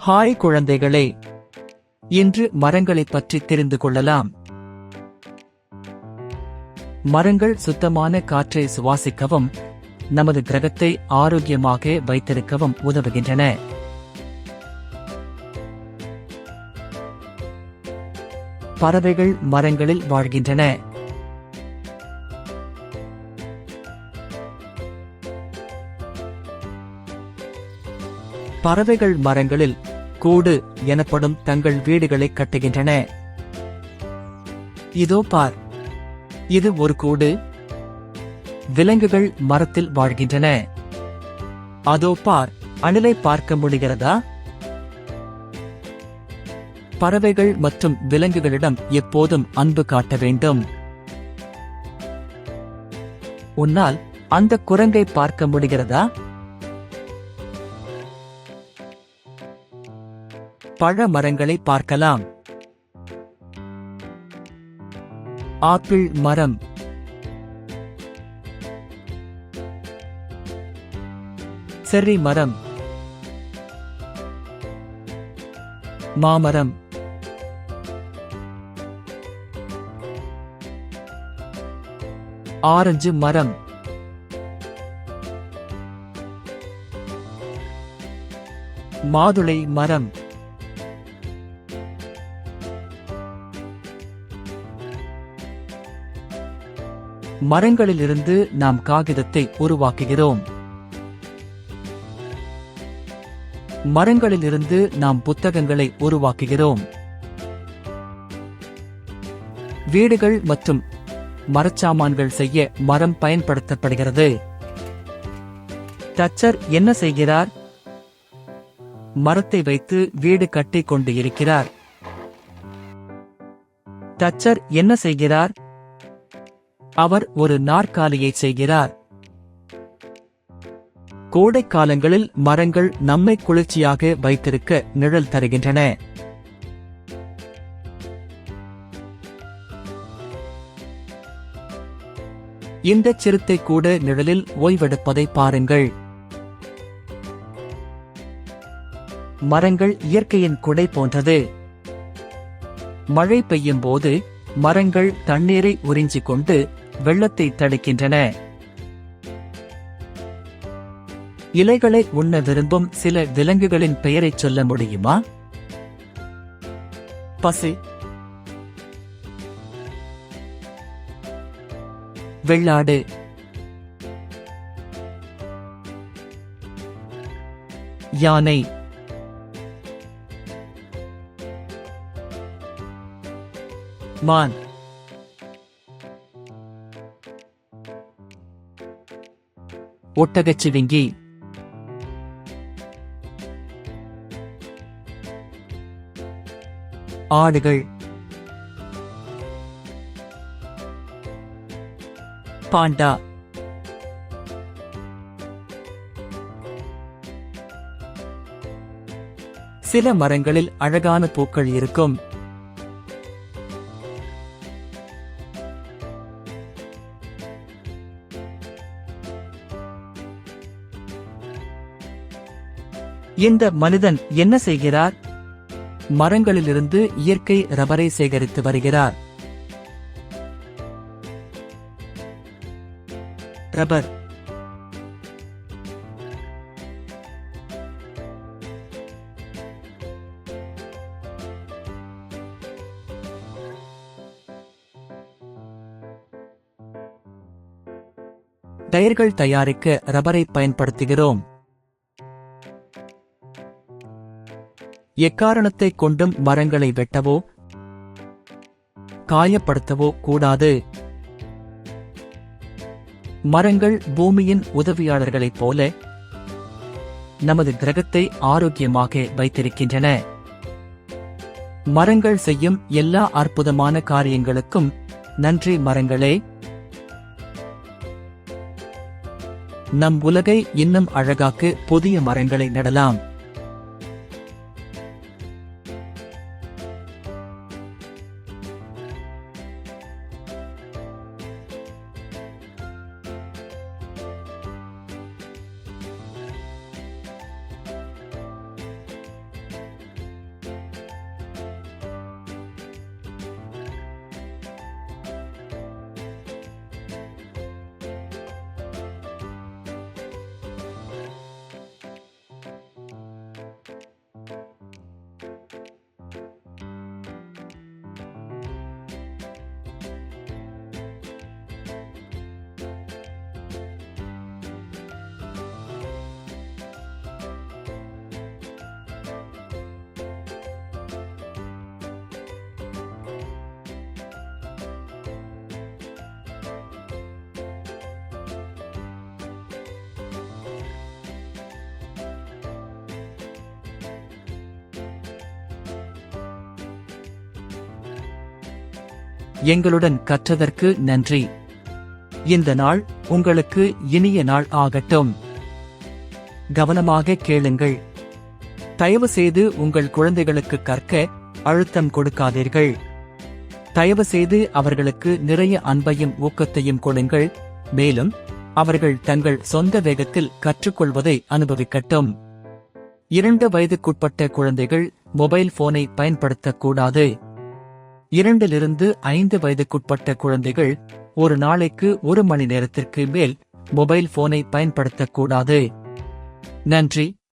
Hi குழந்தைகளே, இன்று மரங்களைப் பற்றி தெரிந்து கொள்ளலாம். மரங்கள் சுத்தமான காற்றை சுவாசிக்கவும் நமது கிரகத்தை ஆரோக்கியமாக வைத்திருக்கவும் உதவுகின்றன. பறவைகள் மரங்களில் வாழ்கின்றன. பறவைகள் மரங்களில் கூடு எனப்படும் தங்கள் வீடுகளை கட்டுகின்றன. இதோ பார், இது ஒரு கூடு. விலங்குகள் மரத்தில் வாழ்கின்றன. அதோ பார், அணிலை பார்க்க முடிகிறதா? பறவைகள் மற்றும் விலங்குகளிடம் எப்போதும் அன்பு காட்ட வேண்டும். உன்னால் அந்த குரங்கை பார்க்க முடிகிறதா? பழ மரங்களை பார்க்கலாம். ஆப்பிள் மரம், செர்ரி மரம், மாமரம், ஆரஞ்சு மரம், மாதுளை மரம், மரங்களிலிருந்து நாம் காகிதத்தை உருவாக்குகிறோம். மரங்களிலிருந்து நாம் புத்தகங்களை உருவாக்குகிறோம். வீடுகள் மற்றும் மரச்சாமான்கள் செய்ய மரம் பயன்படுத்தப்படுகிறது. தச்சர் என்ன செய்கிறார்? மரத்தை வைத்து வீடு கட்டிக் கொண்டு இருக்கிறார். தச்சர் என்ன செய்கிறார்? அவர் ஒரு நாற்காலியை செய்கிறார். கோடைக்காலங்களில் மரங்கள் நம்மை குளிர்ச்சியாக வைத்திருக்க நிழல் தருகின்றன. இந்த சிறுத்தை கூட நிழலில் ஓய்வெடுப்பதை பாருங்கள். மரங்கள் இயற்கையின் குடை போன்றது. மழை பெய்யும் போது மரங்கள் தண்ணீரை உறிஞ்சிக் கொண்டு வெள்ளத்தை தடுக்கின்றன. இலைகளை உண்ண விரும்பும் சில விலங்குகளின் பெயரைச் சொல்ல முடியுமா? பசு, வெள்ளாடு, யானை, மான், ஒட்டகச்சிவிங்கி, ஆடுகள், பாண்டா, சில மரங்களில் அழகான பூக்கள் இருக்கும். இந்த மனிதன் என்ன செய்கிறார்? மரங்களிலிருந்து இயற்கை ரப்பரை சேகரித்து வருகிறார். ரப்பர், டயர்கள் தயாரிக்க ரப்பரை பயன்படுத்துகிறோம். எக்காரணத்தைக் கொண்டும் மரங்களை வெட்டவோ காயப்படுத்தவோ கூடாது. மரங்கள் பூமியின் உதவியாளர்களைப் போல நமது கிரகத்தை ஆரோக்கியமாக வைத்திருக்கின்றன. மரங்கள் செய்யும் எல்லா அற்புதமான காரியங்களுக்கும் நன்றி மரங்களே. நம் உலகை இன்னும் அழகாக்க புதிய மரங்களை நடலாம். எங்களுடன் கற்றதற்கு நன்றி. இந்த நாள் உங்களுக்கு இனிய நாள் ஆகட்டும். கவனமாக கேளுங்கள். தயவு செய்து உங்கள் குழந்தைகளுக்கு கற்க அழுத்தம் கொடுக்காதீர்கள். தயவு செய்து அவர்களுக்கு நிறைய அன்பையும் ஊக்கத்தையும் கொடுங்கள். மேலும் அவர்கள் தங்கள் சொந்த வேகத்தில் கற்றுக்கொள்வதை அனுபவிக்கட்டும். 2 வயதுக்குட்பட்ட குழந்தைகள் மொபைல் போனை பயன்படுத்தக்கூடாது. 2 - 5 வயதுக்குட்பட்ட குழந்தைகள் ஒரு நாளைக்கு 1 மணி நேரத்திற்கு மேல் மொபைல் போனை பயன்படுத்தக்கூடாது. நன்றி.